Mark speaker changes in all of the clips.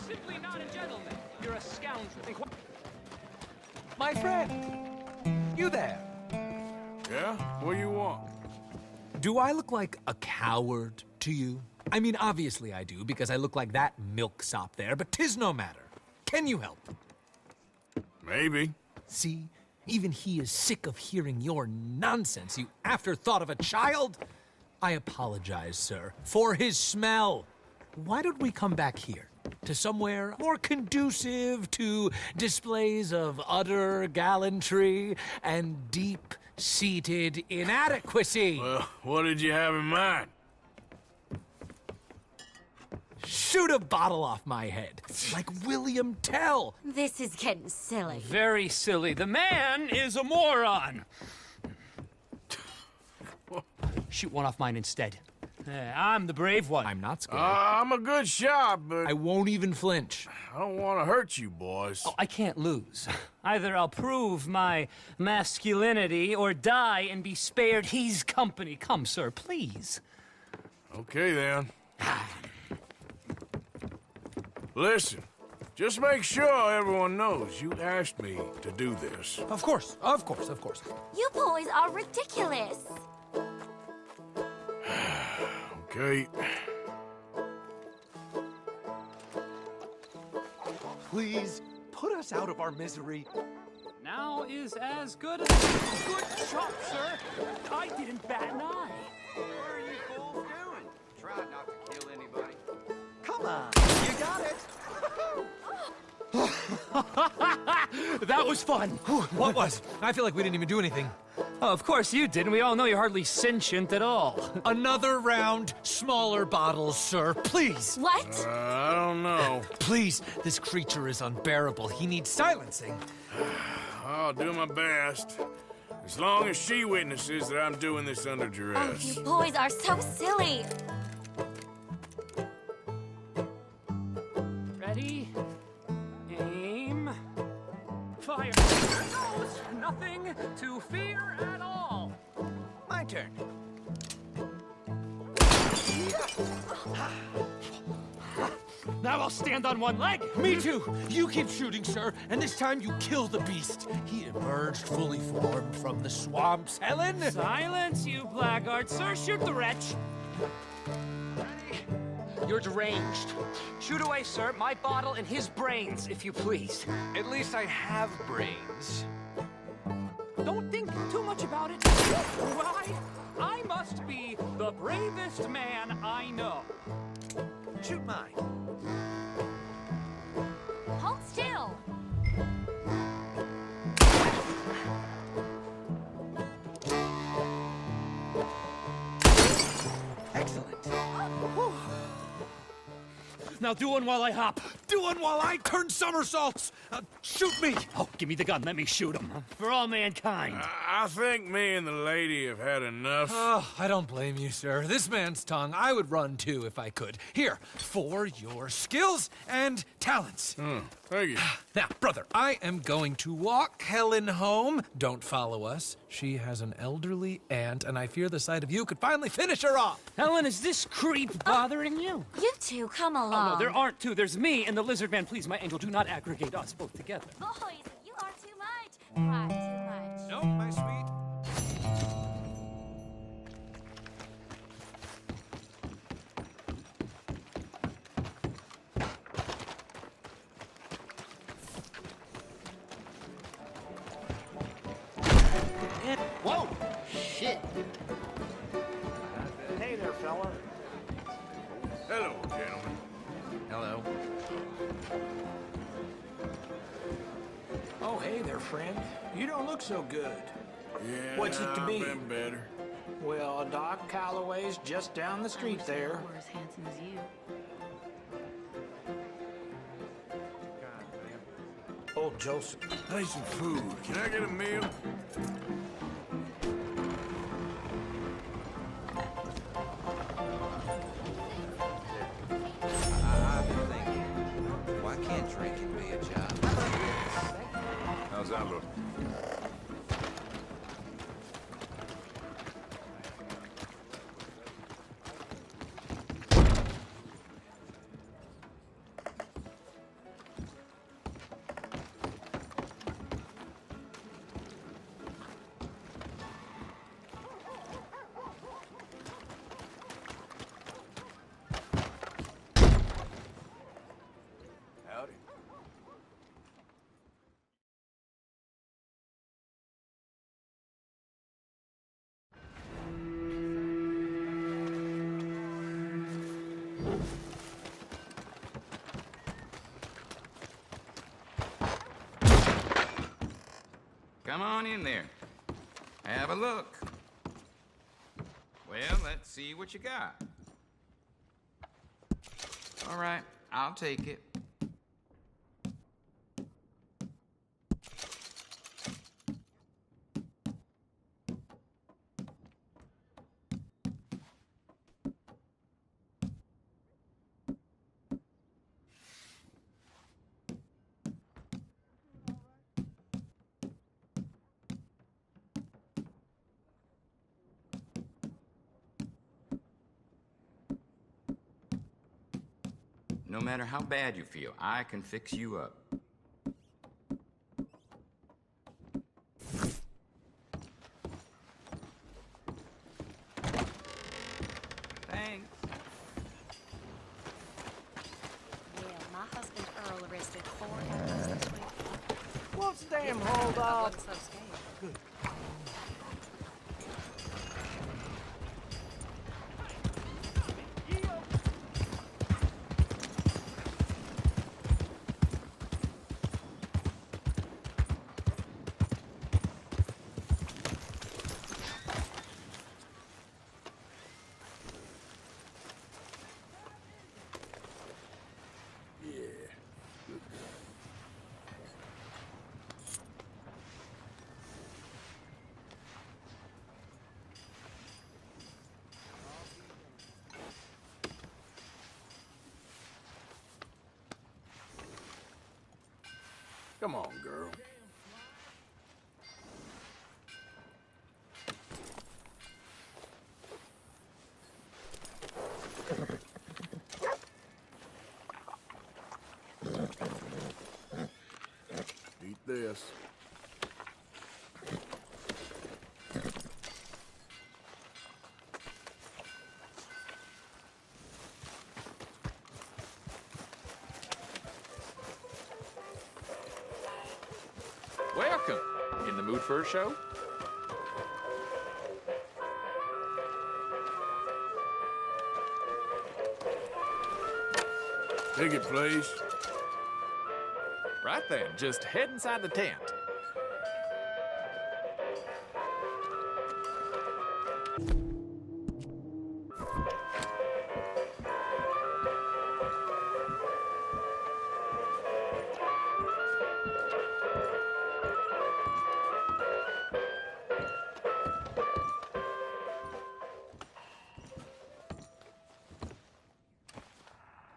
Speaker 1: simply not a gentleman. You're a scoundrel.
Speaker 2: My friend! You there!
Speaker 3: Yeah? What do you want?
Speaker 2: Do I look like a coward to you? I mean, obviously I do, because I look like that milksop there, but 'tis no matter. Can you help?
Speaker 3: Maybe.
Speaker 2: See? Even he is sick of hearing your nonsense, you afterthought of a child. I apologize, sir, for his smell. Why don't we come back here? To somewhere more conducive to displays of utter gallantry and deep-seated inadequacy.
Speaker 3: Well, what did you have in mind?
Speaker 2: Shoot a bottle off my head, like William Tell.
Speaker 4: This is getting silly.
Speaker 1: Very silly. The man is a moron. Shoot one off mine instead. I'm the brave one.
Speaker 2: I'm not scared.
Speaker 3: I'm a good shot, but
Speaker 2: I won't even flinch.
Speaker 3: I don't want to hurt you, boys.
Speaker 1: Oh, I can't lose. Either I'll prove my masculinity or die and be spared his company. Come, sir, please.
Speaker 3: Okay, then. Listen, just make sure everyone knows you asked me to do this.
Speaker 2: Of course, of course, of course.
Speaker 4: You boys are ridiculous.
Speaker 3: Okay.
Speaker 2: Please, put us out of our misery.
Speaker 1: Now is as good as good shot, sir. I didn't bat an eye.
Speaker 5: What are you fools doing? Try not to kill anybody.
Speaker 2: Come on, you got it.
Speaker 1: That was fun.
Speaker 2: What was? I feel like we didn't even do anything.
Speaker 1: Oh, of course you didn't. We all know you're hardly sentient at all.
Speaker 2: Another round, smaller bottles, sir, please.
Speaker 4: What?
Speaker 3: I don't know.
Speaker 2: Please, this creature is unbearable. He needs silencing.
Speaker 3: I'll do my best. As long as she witnesses that I'm doing this under
Speaker 4: Oh,
Speaker 3: duress.
Speaker 4: you boys are so silly.
Speaker 1: Ready? Aim. Fire. There goes. Nothing to fear at all.
Speaker 2: My turn.
Speaker 1: Now I'll stand on one leg.
Speaker 2: Me too. You keep shooting, sir, and this time you kill the beast. He emerged fully formed from the swamps, Helen.
Speaker 1: Silence, you blackguard. Sir, shoot the wretch. You're deranged. Shoot away, sir. My bottle and his brains, if you please.
Speaker 5: At least I have brains.
Speaker 1: Don't think too much about it. Why? I must be the bravest man I know.
Speaker 2: Shoot mine.
Speaker 4: Hold still.
Speaker 2: Excellent.
Speaker 1: Now do one while I hop.
Speaker 2: Do one while I turn somersaults. Shoot me.
Speaker 1: Oh, give me the gun. Let me shoot him. For all mankind.
Speaker 3: I think me and the lady have had enough.
Speaker 2: Oh, I don't blame you, sir. This man's tongue, I would run too if I could. Here, for your skills and talents.
Speaker 3: Thank you.
Speaker 2: Now, brother, I am going to walk Helen home. Don't follow us. She has an elderly aunt, and I fear the sight of you could finally finish her off.
Speaker 1: Helen, is this creep bothering you?
Speaker 4: You two, come
Speaker 1: Oh,
Speaker 4: along.
Speaker 1: no, there aren't two. There's me and the lizard man. Please, my angel, do not aggregate us both together.
Speaker 4: Boys, you are too much. Cry too much.
Speaker 2: No, my sweet.
Speaker 5: Whoa! Shit!
Speaker 6: Hey there, fella.
Speaker 3: Hello, gentlemen.
Speaker 5: Hello.
Speaker 6: Oh, hey there, friend. You don't look so good.
Speaker 3: Yeah,
Speaker 6: What's it to
Speaker 3: I've
Speaker 6: be?
Speaker 3: been better.
Speaker 6: Well, Doc Calloway's just down the street there.
Speaker 4: We're as handsome as you.
Speaker 6: Old Joseph.
Speaker 3: I need some food. Can I get a meal?
Speaker 5: I've been thinking, why can't drinking be a job?
Speaker 3: How's that look?
Speaker 7: come on in there. Have a look. Well, let's see what you got. All right, I'll take it. No matter how bad you feel, I can fix you up. Thanks.
Speaker 4: Yeah, my husband Earl arrested 4 animals this week.
Speaker 6: What's damn
Speaker 4: I
Speaker 6: hold up?
Speaker 4: wasn't so scared.
Speaker 3: Come on, girl. Eat this.
Speaker 8: Welcome. In the mood for a show?
Speaker 3: Ticket, please.
Speaker 8: Right then, just head inside the tent.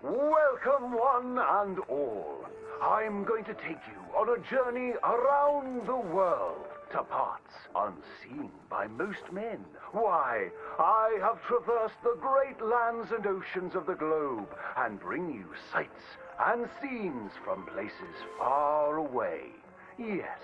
Speaker 9: Welcome, one and all. I'm going to take you on a journey around the world to parts unseen by most men. Why, I have traversed the great lands and oceans of the globe and bring you sights and scenes from places far away. Yes,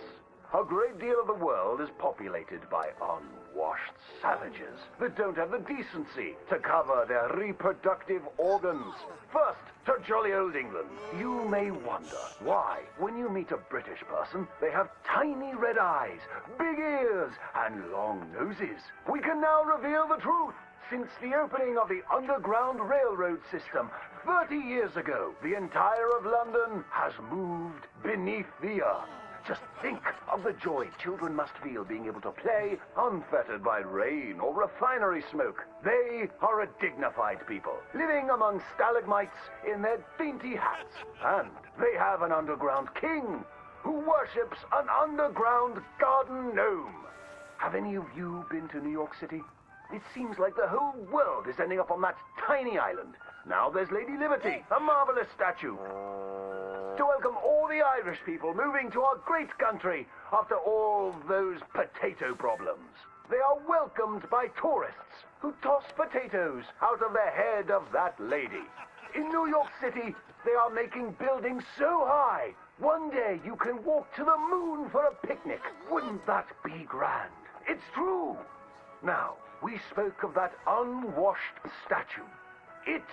Speaker 9: a great deal of the world is populated by unwashed savages that don't have the decency to cover their reproductive organs. First, to jolly old England. You may wonder why, when you meet a British person, they have tiny red eyes, big ears, and long noses. We can now reveal the truth. Since the opening of the Underground Railroad system 30 years ago, the entire of London has moved beneath the earth. Just think of the joy children must feel being able to play unfettered by rain or refinery smoke. They are a dignified people, living among stalagmites in their dainty hats. And they have an underground king who worships an underground garden gnome. Have any of you been to New York City? It seems like the whole world is ending up on that tiny island. Now there's Lady Liberty, a marvelous statue. To welcome all the Irish people moving to our great country after all those potato problems. They are welcomed by tourists who toss potatoes out of the head of that lady. In New York City, they are making buildings so high, one day you can walk to the moon for a picnic. Wouldn't that be grand? It's true. Now, we spoke of that unwashed statue. It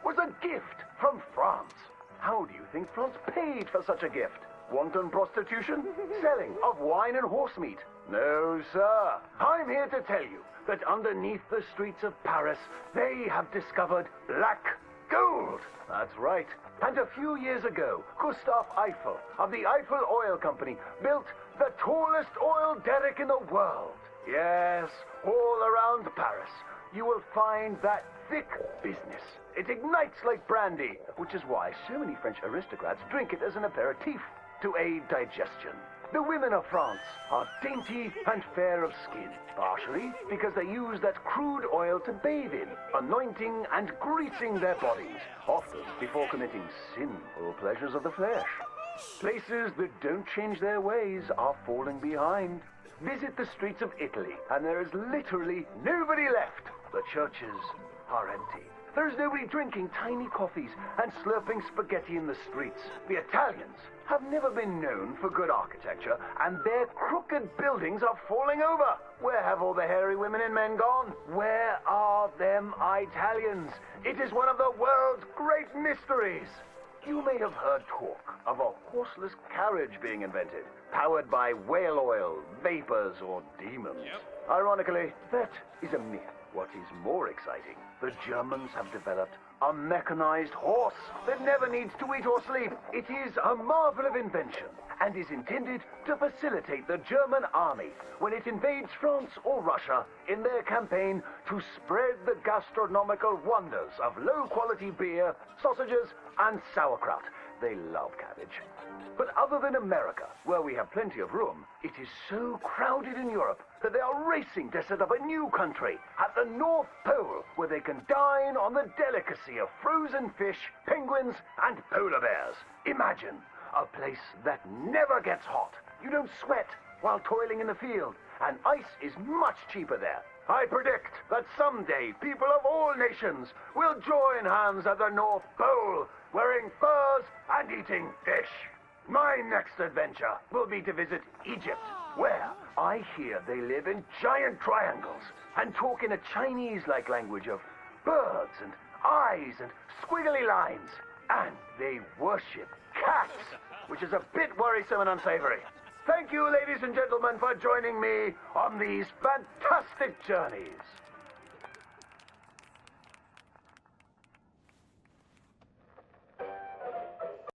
Speaker 9: was a gift from France. How do you think France paid for such a gift? Wanton prostitution? Selling of wine and horse meat? No, sir. I'm here to tell you that underneath the streets of Paris, they have discovered black gold. That's right. And a few years ago, Gustave Eiffel of the Eiffel Oil Company built the tallest oil derrick in the world. Yes, all around Paris, you will find that thick business. It ignites like brandy, which is why so many French aristocrats drink it as an aperitif to aid digestion. The women of France are dainty and fair of skin, partially because they use that crude oil to bathe in, anointing and greasing their bodies, often before committing sinful pleasures of the flesh. Places that don't change their ways are falling behind. Visit the streets of Italy, and there is literally nobody left. The churches are empty. There's nobody drinking tiny coffees and slurping spaghetti in the streets. The Italians have never been known for good architecture, and their crooked buildings are falling over. Where have all the hairy women and men gone? Where are them Italians? It is one of the world's great mysteries. You may have heard talk of a horseless carriage being invented, powered by whale oil, vapors, or demons. Ironically, that is a myth. What is more exciting, the Germans have developed a mechanized horse that never needs to eat or sleep. It is a marvel of invention and is intended to facilitate the German army when it invades France or Russia in their campaign to spread the gastronomical wonders of low-quality beer, sausages, and sauerkraut. They love cabbage. But other than America, where we have plenty of room, it is so crowded in Europe that they are racing to set up a new country at the North Pole where they can dine on the delicacy of frozen fish, penguins, and polar bears. Imagine a place that never gets hot. You don't sweat while toiling in the field, and ice is much cheaper there. I predict that someday people of all nations will join hands at the North Pole, wearing furs and eating fish. My next adventure will be to visit Egypt, where I hear they live in giant triangles and talk in a Chinese-like language of birds and eyes and squiggly lines. And they worship cats, which is a bit worrisome and unsavory. Thank you, ladies and gentlemen, for joining me on these fantastic journeys.